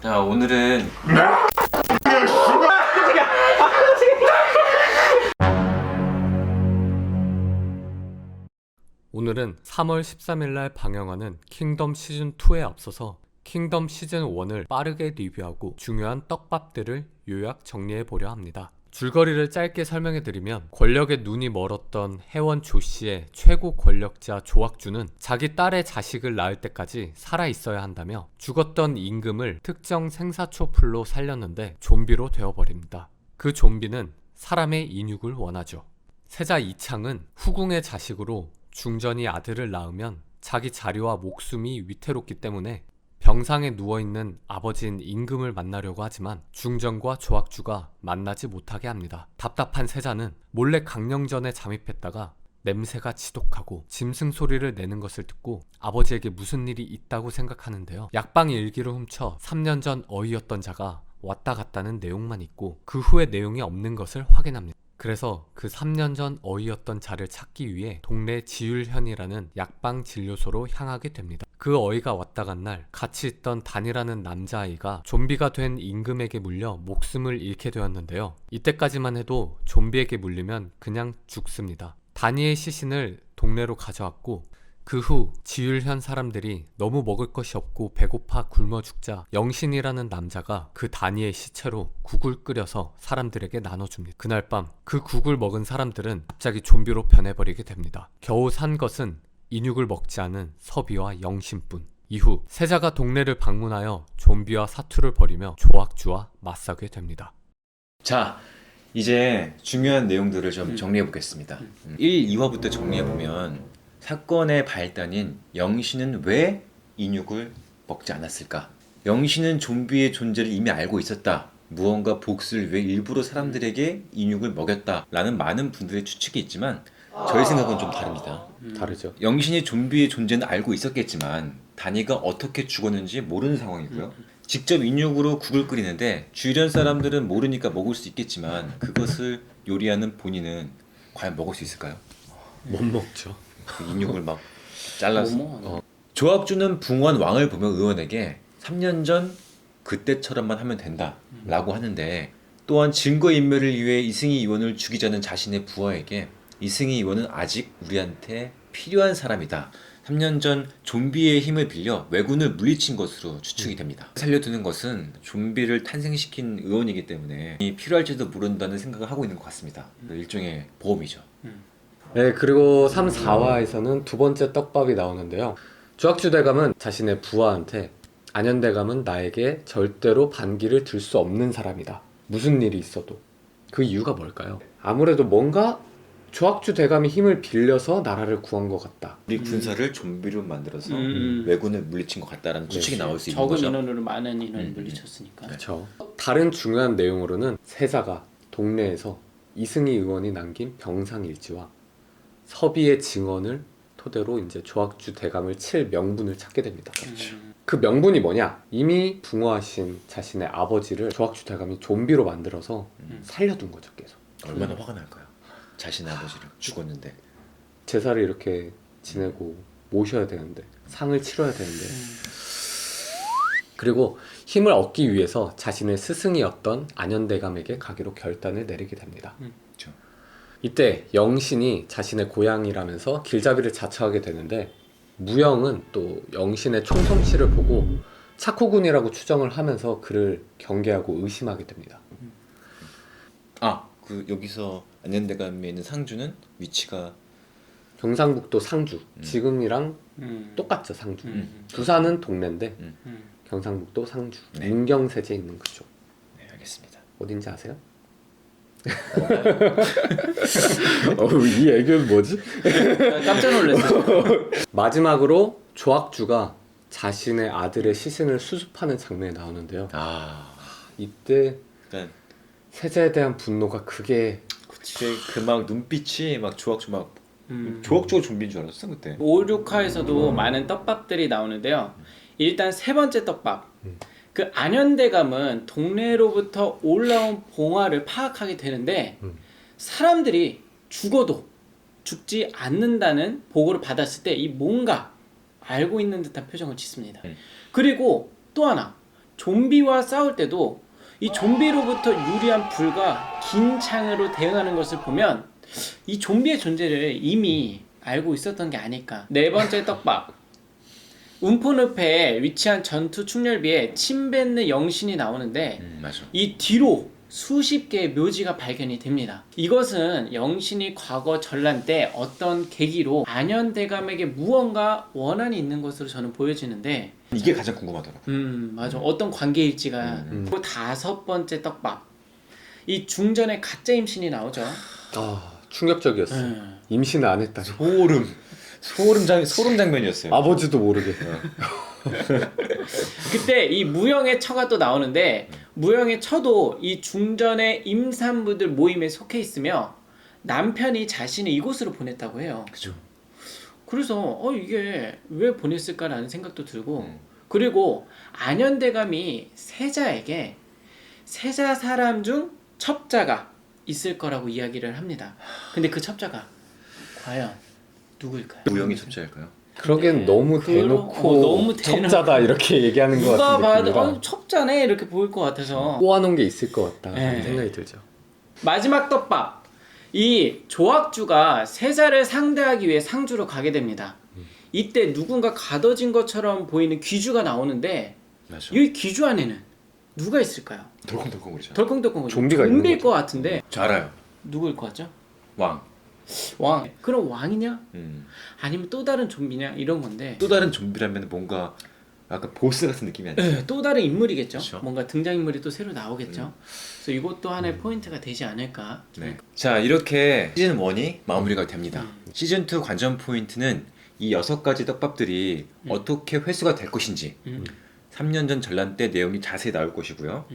자, 오늘은 오늘은 3월 13일 날 방영하는 킹덤 시즌2에 앞서서 킹덤 시즌1을 빠르게 리뷰하고 중요한 떡밥들을 요약 정리해 보려 합니다. 줄거리를 짧게 설명해 드리면, 권력에 눈이 멀었던 해원 조씨의 최고 권력자 조학주는 자기 딸의 자식을 낳을 때까지 살아 있어야 한다며 죽었던 임금을 특정 생사초 풀로 살렸는데 좀비로 되어버립니다. 그 좀비는 사람의 인육을 원하죠. 세자 이창은 후궁의 자식으로 중전이 아들을 낳으면 자기 자리와 목숨이 위태롭기 때문에 병상에 누워있는 아버지인 임금을 만나려고 하지만 중전과 조학주가 만나지 못하게 합니다. 답답한 세자는 몰래 강령전에 잠입했다가 냄새가 지독하고 짐승 소리를 내는 것을 듣고 아버지에게 무슨 일이 있다고 생각하는데요. 약방 일기를 훔쳐 3년 전 어이였던 자가 왔다 갔다는 내용만 있고 그 후에 내용이 없는 것을 확인합니다. 그래서 그 3년 전 어이였던 자를 찾기 위해 동네 지율현이라는 약방 진료소로 향하게 됩니다. 그 어이가 왔다 간 날 같이 있던 단이라는 남자아이가 좀비가 된 임금에게 물려 목숨을 잃게 되었는데요. 이때까지만 해도 좀비에게 물리면 그냥 죽습니다. 단이의 시신을 동네로 가져왔고 그 후 지율현 사람들이 너무 먹을 것이 없고 배고파 굶어 죽자 영신이라는 남자가 그 단이의 시체로 국을 끓여서 사람들에게 나눠줍니다. 그날 밤 그 국을 먹은 사람들은 갑자기 좀비로 변해버리게 됩니다. 겨우 산 것은 인육을 먹지 않은 서비와 영신뿐. 이후 세자가 동네를 방문하여 좀비와 사투를 벌이며 조학주와 맞서게 됩니다. 자, 이제 중요한 내용들을 좀 정리해 보겠습니다. 1, 2화부터 정리해 보면 사건의 발단인 영신은 왜 인육을 먹지 않았을까? 영신은 좀비의 존재를 이미 알고 있었다. 무언가 복수를 위해 일부러 사람들에게 인육을 먹였다라는 많은 분들의 추측이 있지만 저희 생각은 좀 다릅니다. 다르죠. 영신이 좀비의 존재는 알고 있었겠지만 단이가 어떻게 죽었는지 모르는 상황이고요. 직접 인육으로 국을 끓이는데 주변 사람들은 모르니까 먹을 수 있겠지만 그것을 요리하는 본인은 과연 먹을 수 있을까요? 못 먹죠. 그 인육을 막 잘라서. 조학주는 붕원 왕을 보며 의원에게 3년 전 그때처럼만 하면 된다 라고 하는데, 또한 증거인멸을 위해 이승희 의원을 죽이자는 자신의 부하에게 이승희 의원은 아직 우리한테 필요한 사람이다, 3년 전 좀비의 힘을 빌려 왜군을 물리친 것으로 추측이 됩니다. 살려두는 것은 좀비를 탄생시킨 의원이기 때문에 필요할지도 모른다는 생각을 하고 있는 것 같습니다. 일종의 보험이죠. 네, 그리고 3, 4화에서는 두 번째 떡밥이 나오는데요. 조학주 대감은 자신의 부하한테 안현대감은 나에게 절대로 반기를 들 수 없는 사람이다. 무슨 일이 있어도. 그 이유가 뭘까요? 아무래도 뭔가 조학주 대감이 힘을 빌려서 나라를 구한 것 같다. 우리 군사를 좀비로 만들어서 왜군을 물리친 것 같다라는 추측이 네. 나올 수 있는 적은 거죠. 인원으로 많은 인원을 물리쳤으니까. 그렇죠. 다른 중요한 내용으로는 세자가 동네에서 이승희 의원이 남긴 병상일지와 서비의 증언을 토대로 이제 조학주 대감을 칠 명분을 찾게 됩니다. 그 명분이 뭐냐? 이미 붕어하신 자신의 아버지를 조학주 대감이 좀비로 만들어서 살려둔 거죠, 계속. 얼마나 화가 날까요? 자신의 아버지를 죽었는데. 제사를 이렇게 지내고 모셔야 되는데, 상을 치러야 되는데. 그리고 힘을 얻기 위해서 자신의 스승이었던 안현대감에게 가기로 결단을 내리게 됩니다. 그렇죠. 이때 영신이 자신의 고향이라면서 길잡이를 자처하게 되는데, 무영은 또 영신의 총솜씨를 보고 착호군이라고 추정을 하면서 그를 경계하고 의심하게 됩니다. 그 여기서 안현대감에 있는 상주는 위치가 경상북도 상주, 지금이랑 똑같죠, 상주. 부산은 동네인데 경상북도 상주, 네. 문경세제에 있는 그쪽. 네, 알겠습니다. 어딘지 아세요? 이 애교는 뭐지? 깜짝 놀랐어요. 마지막으로 조학주가 자신의 아들의 시신을 수습하는 장면이 나오는데요. 이때 그러니까 세자에 대한 분노가 크게 그 막 눈빛이 막 조학주 막 조학주가 좀비인 줄 알았어 그때. 5, 6화에서도 많은 떡밥들이 나오는데요. 일단 세 번째 떡밥. 그 안현대감은 동네로부터 올라온 봉화를 파악하게 되는데 사람들이 죽어도 죽지 않는다는 보고를 받았을 때 이 뭔가 알고 있는 듯한 표정을 짓습니다. 그리고 또 하나, 좀비와 싸울 때도 이 좀비로부터 유리한 불과 긴 창으로 대응하는 것을 보면 이 좀비의 존재를 이미 알고 있었던 게 아닐까. 네 번째 떡밥. 운포늪에 위치한 전투 축렬비에 침 뱉는 영신이 나오는데 맞아. 이 뒤로 수십 개의 묘지가 발견이 됩니다. 이것은 영신이 과거 전란 때 어떤 계기로 안현대감에게 무언가 원한이 있는 것으로 저는 보여지는데 이게 가장 궁금하더라고. 맞아. 어떤 관계일지가. 그리고 다섯 번째 떡밥. 이 중전에 가짜 임신이 나오죠. 아 충격적이었어. 임신을 안 했다니. 소름 장면이었어요. 아버지도 모르게. 그때 이 무영의 처가 또 나오는데 무영의 처도 이 중전의 임산부들 모임에 속해 있으며 남편이 자신을 이곳으로 보냈다고 해요. 그죠. 그래서 이게 왜 보냈을까라는 생각도 들고 그리고 안현대감이 세자에게 세자 사람 중 첩자가 있을 거라고 이야기를 합니다. 근데 그 첩자가 과연 누구일까요? 무영이 첩자일까요? 그러기엔 너무 대놓고 너무 첩자다 이렇게 얘기하는 것 누가 같은 봐도 느낌이라 첩자네 이렇게 보일 것 같아서 꼬아놓은 게 있을 것 같다 네. 생각이 들죠. 마지막 떡밥. 이 조학주가 세자를 상대하기 위해 상주로 가게 됩니다. 이때 누군가 가둬진 것처럼 보이는 귀주가 나오는데 맞아. 이 귀주 안에는 누가 있을까요? 덜컹덜컹거리잖아. 덜컹덜컹 좀비가 있는 좀비일 거죠. 것 같은데 저 알아요. 누구일 것 같죠? 왕. 왕. 그럼 왕이냐? 음. 아니면 또 다른 좀비냐? 이런 건데 또 다른 좀비라면 뭔가 약간 보스 같은 느낌이 아니야. 또 다른 인물이겠죠. 그쵸. 뭔가 등장인물이 또 새로 나오겠죠. 그래서 이것도 하나의 포인트가 되지 않을까. 네. 자 이렇게 시즌 1이 마무리가 됩니다. 시즌 2 관전 포인트는 이 6가지 떡밥들이 어떻게 회수가 될 것인지 3년 전 전란 때 내용이 자세히 나올 것이고요.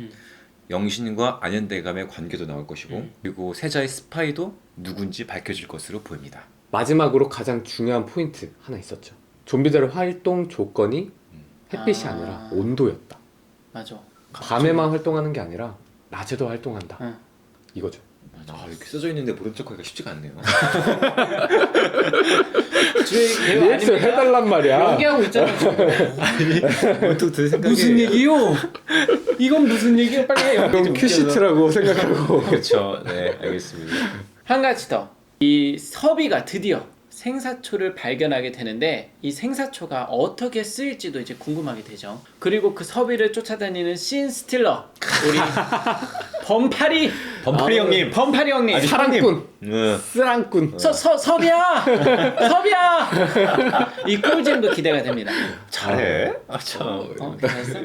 영신과 안현대감의 관계도 나올 것이고 그리고 세자의 스파이도 누군지 밝혀질 것으로 보입니다. 마지막으로 가장 중요한 포인트 하나 있었죠. 좀비들의 활동 조건이 햇빛이 아. 아니라 온도였다. 맞아. 밤에만 활동하는 게 아니라 낮에도 활동한다. 응. 이거죠. 아, 이렇게 써져 있는데 모른 척하기가 쉽지가 않네요. 리액션 해달란 말이야. 연기하고 있잖아. 문득 든 생각에 무슨 얘기요? 이건 무슨 얘기야? 빨리 해. 연기 그럼 좀 큐시트라고 생각하고. 그렇죠. 네, 알겠습니다. 한 가지 더. 이 섭이가 드디어 생사초를 발견하게 되는데 이 생사초가 어떻게 쓰일지도 이제 궁금하게 되죠. 그리고 그 섭이를 쫓아다니는 신 스틸러 우리 범파리 형님. 범파리 형님 사랑꾼, 응. 쓰랑꾼. 섭이야 섭이야 이 꿀잼도 기대가 됩니다. 잘해. 아 참. 괜찮았어?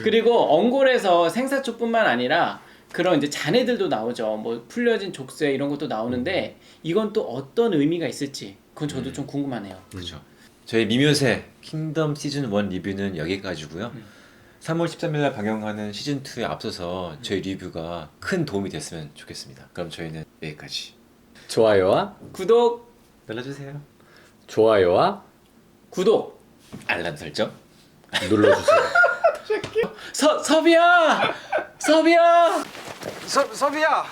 그리고 엉골에서 생사초뿐만 아니라 그런 이제 잔해들도 나오죠. 뭐 풀려진 족쇄 이런 것도 나오는데 이건 또 어떤 의미가 있을지 그건 저도 좀 궁금하네요. 그렇죠. 저희 미묘새 킹덤 시즌 1 리뷰는 여기까지고요. 3월 13일날 방영하는 시즌 2에 앞서서 저희 리뷰가 큰 도움이 됐으면 좋겠습니다. 그럼 저희는 여기까지. 좋아요와 구독 눌러주세요. 좋아요와 알람 설정. 눌러주세요. 섭이야 섭이야!